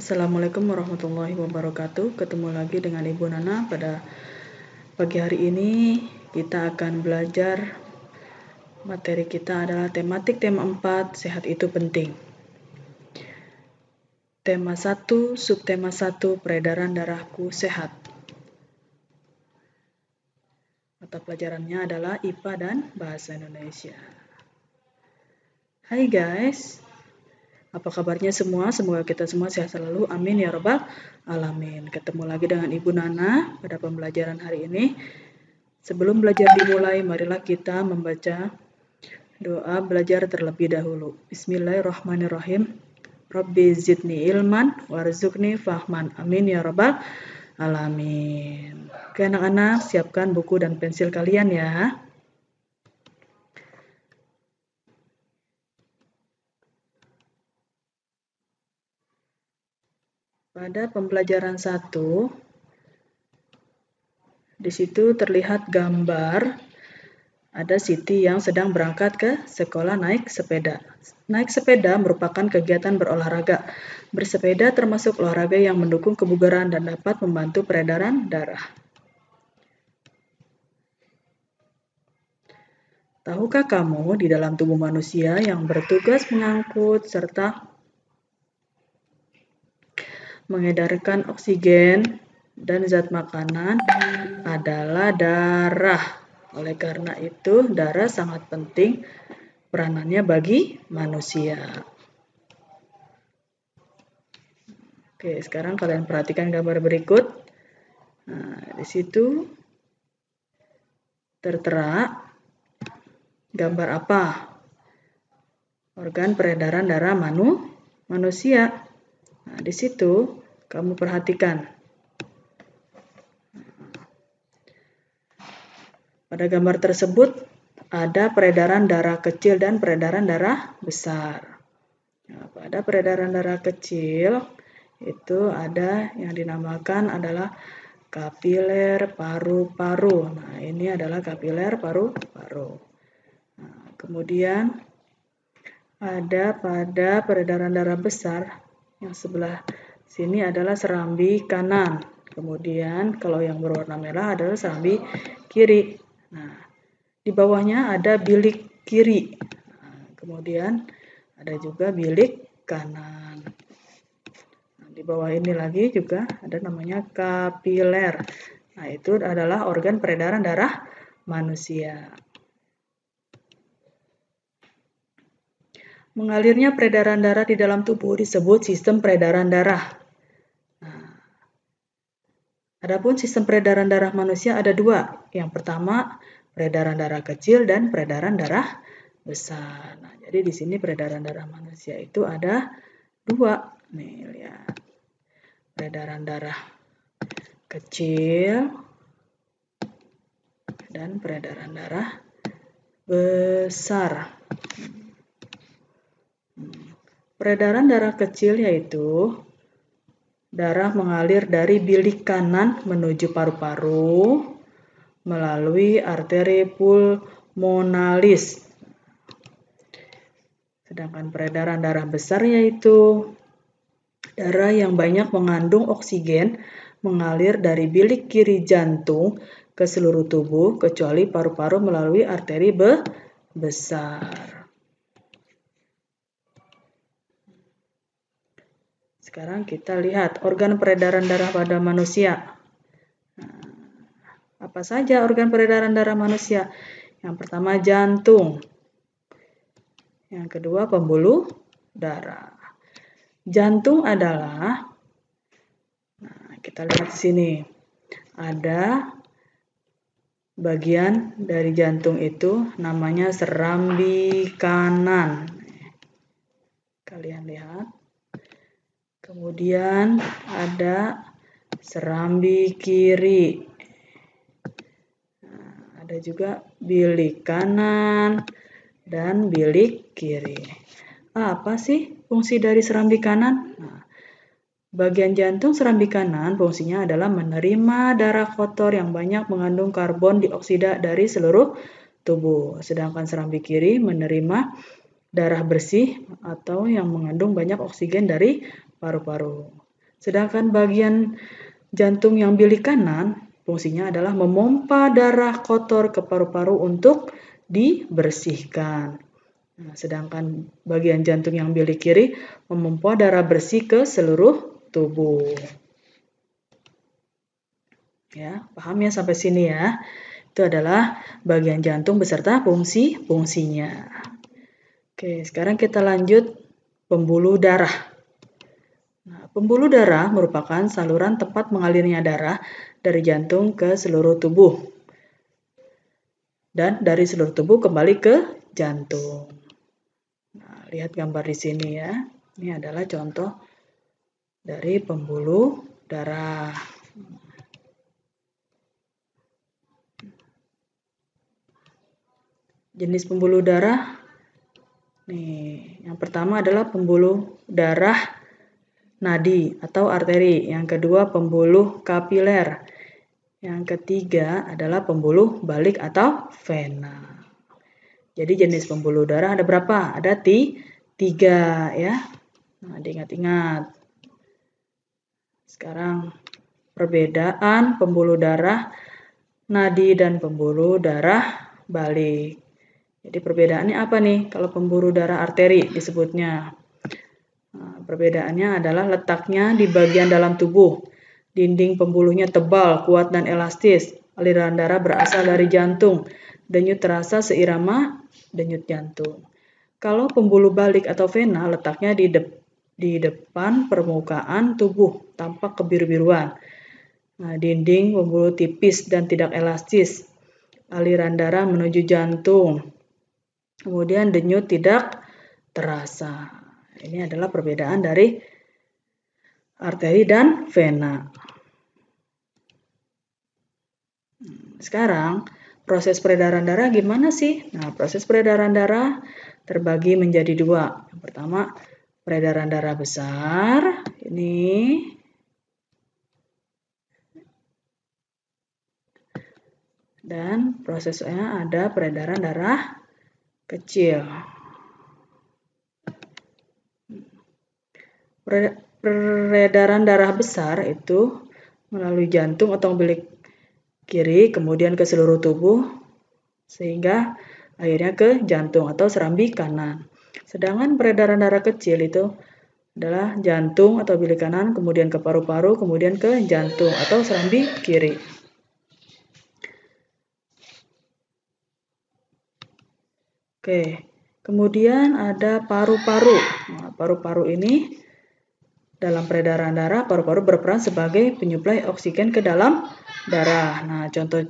Assalamualaikum warahmatullahi wabarakatuh. Ketemu lagi dengan Ibu Nana. Pada pagi hari ini kita akan belajar materi kita adalah tematik tema 4, sehat itu penting. Tema 1, subtema 1, peredaran darahku sehat. Mata pelajarannya adalah IPA dan Bahasa Indonesia. Hai guys, apa kabarnya semua? Semoga kita semua sehat selalu. Amin ya rabbal alamin. Ketemu lagi dengan Ibu Nana pada pembelajaran hari ini. Sebelum belajar dimulai, marilah kita membaca doa belajar terlebih dahulu. Bismillahirrahmanirrahim. Rabbi zidni ilman warzuqni fahman. Amin ya rabbal alamin. Oke anak-anak, siapkan buku dan pensil kalian ya. Pada pembelajaran 1, di situ terlihat gambar ada Siti yang sedang berangkat ke sekolah naik sepeda. Naik sepeda merupakan kegiatan berolahraga. Bersepeda termasuk olahraga yang mendukung kebugaran dan dapat membantu peredaran darah. Tahukah kamu di dalam tubuh manusia yang bertugas mengangkut serta mengedarkan oksigen dan zat makanan adalah darah. Oleh karena itu, darah sangat penting peranannya bagi manusia. Oke, sekarang kalian perhatikan gambar berikut. Nah, di situ tertera gambar apa? Organ peredaran darah manusia. Nah, di situ kamu perhatikan. Pada gambar tersebut ada peredaran darah kecil dan peredaran darah besar. Nah, pada peredaran darah kecil itu ada yang dinamakan adalah kapiler paru-paru. Nah, ini adalah kapiler paru-paru. Nah, kemudian ada pada peredaran darah besar yang sebelah sini adalah serambi kanan. Kemudian kalau yang berwarna merah adalah serambi kiri. Nah, di bawahnya ada bilik kiri. Nah, kemudian ada juga bilik kanan. Nah, di bawah ini lagi juga ada namanya kapiler. Nah, itu adalah organ peredaran darah manusia. Mengalirnya peredaran darah di dalam tubuh disebut sistem peredaran darah. Nah, adapun sistem peredaran darah manusia ada dua. Yang pertama, peredaran darah kecil dan peredaran darah besar. Nah, jadi di sini peredaran darah manusia itu ada dua. Nih, lihat. Peredaran darah kecil dan peredaran darah besar. Peredaran darah kecil yaitu darah mengalir dari bilik kanan menuju paru-paru melalui arteri pulmonalis. Sedangkan peredaran darah besar yaitu darah yang banyak mengandung oksigen mengalir dari bilik kiri jantung ke seluruh tubuh kecuali paru-paru melalui arteri besar. Sekarang kita lihat organ peredaran darah pada manusia. Nah, apa saja organ peredaran darah manusia? Yang pertama jantung. Yang kedua pembuluh darah. Jantung adalah, nah, kita lihat di sini, ada bagian dari jantung itu namanya serambi kanan. Kalian lihat. Kemudian ada serambi kiri. Nah, ada juga bilik kanan dan bilik kiri. Apa sih fungsi dari serambi kanan? Nah, bagian jantung serambi kanan fungsinya adalah menerima darah kotor yang banyak mengandung karbon dioksida dari seluruh tubuh. Sedangkan serambi kiri menerima darah bersih atau yang mengandung banyak oksigen dari paru-paru. Sedangkan bagian jantung yang bilik kanan, fungsinya adalah memompa darah kotor ke paru-paru untuk dibersihkan. Nah, sedangkan bagian jantung yang bilik kiri memompa darah bersih ke seluruh tubuh. Ya, paham ya sampai sini ya? Itu adalah bagian jantung beserta fungsi-fungsinya. Oke, sekarang kita lanjut pembuluh darah. Nah, pembuluh darah merupakan saluran tempat mengalirnya darah dari jantung ke seluruh tubuh. Dan dari seluruh tubuh kembali ke jantung. Nah, lihat gambar di sini ya. Ini adalah contoh dari pembuluh darah. Jenis pembuluh darah. Nih, yang pertama adalah pembuluh darah nadi atau arteri. Yang kedua pembuluh kapiler. Yang ketiga adalah pembuluh balik atau vena. Jadi jenis pembuluh darah ada berapa? Ada tiga ya. Nah, diingat-ingat. Sekarang perbedaan pembuluh darah nadi dan pembuluh darah balik. Jadi perbedaannya apa nih? Kalau pembuluh darah arteri disebutnya. Nah, perbedaannya adalah letaknya di bagian dalam tubuh. Dinding pembuluhnya tebal, kuat, dan elastis. Aliran darah berasal dari jantung. Denyut terasa seirama denyut jantung. Kalau pembuluh balik atau vena letaknya di depan permukaan tubuh, tampak kebiru-biruan. Nah, dinding pembuluh tipis dan tidak elastis. Aliran darah menuju jantung. Kemudian denyut tidak terasa. Ini adalah perbedaan dari arteri dan vena. Sekarang, proses peredaran darah gimana sih? Nah, proses peredaran darah terbagi menjadi dua. Yang pertama, peredaran darah besar. Ini. Dan prosesnya ada peredaran darah kecil. Peredaran darah besar itu melalui jantung atau bilik kiri, kemudian ke seluruh tubuh, sehingga akhirnya ke jantung atau serambi kanan. Sedangkan peredaran darah kecil itu adalah jantung atau bilik kanan, kemudian ke paru-paru, kemudian ke jantung atau serambi kiri. Oke, kemudian ada paru-paru. Nah, paru-paru ini dalam peredaran darah, paru-paru berperan sebagai penyuplai oksigen ke dalam darah. Nah, contoh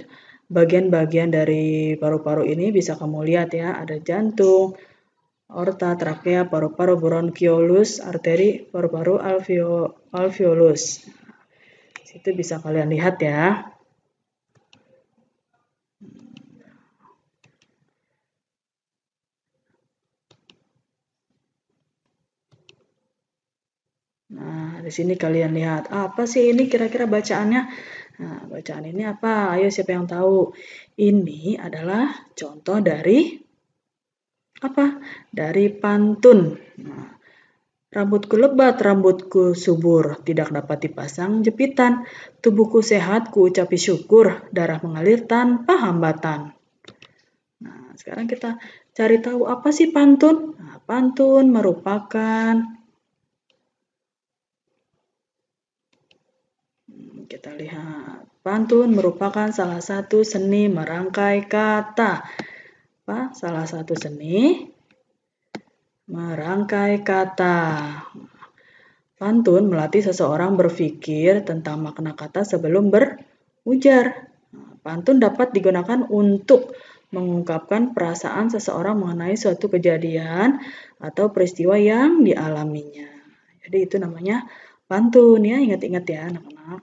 bagian-bagian dari paru-paru ini bisa kamu lihat ya, ada jantung, aorta, trakea, paru-paru, bronkiolus, arteri, paru-paru, alveolus. Itu bisa kalian lihat ya. Nah, di sini kalian lihat, apa sih ini kira-kira bacaannya? Nah, bacaan ini apa? Ayo siapa yang tahu? Ini adalah contoh dari apa? Dari pantun. Nah, rambutku lebat, rambutku subur, tidak dapat dipasang jepitan. Tubuhku sehat, ku ucapi syukur, darah mengalir tanpa hambatan. Nah, sekarang kita cari tahu apa sih pantun? Nah, pantun merupakan kita lihat. Pantun merupakan salah satu seni merangkai kata. Apa? Salah satu seni merangkai kata. Pantun melatih seseorang berpikir tentang makna kata sebelum berujar. Pantun dapat digunakan untuk mengungkapkan perasaan seseorang mengenai suatu kejadian atau peristiwa yang dialaminya. Jadi itu namanya pantun ya, ingat-ingat ya anak-anak.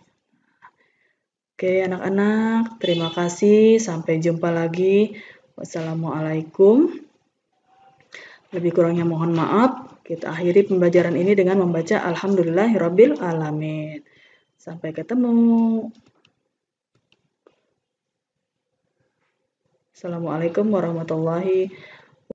Oke anak-anak, terima kasih. Sampai jumpa lagi. Wassalamualaikum. Lebih kurangnya mohon maaf. Kita akhiri pembelajaran ini dengan membaca Alhamdulillahirabbil alamin. Sampai ketemu. Assalamualaikum warahmatullahi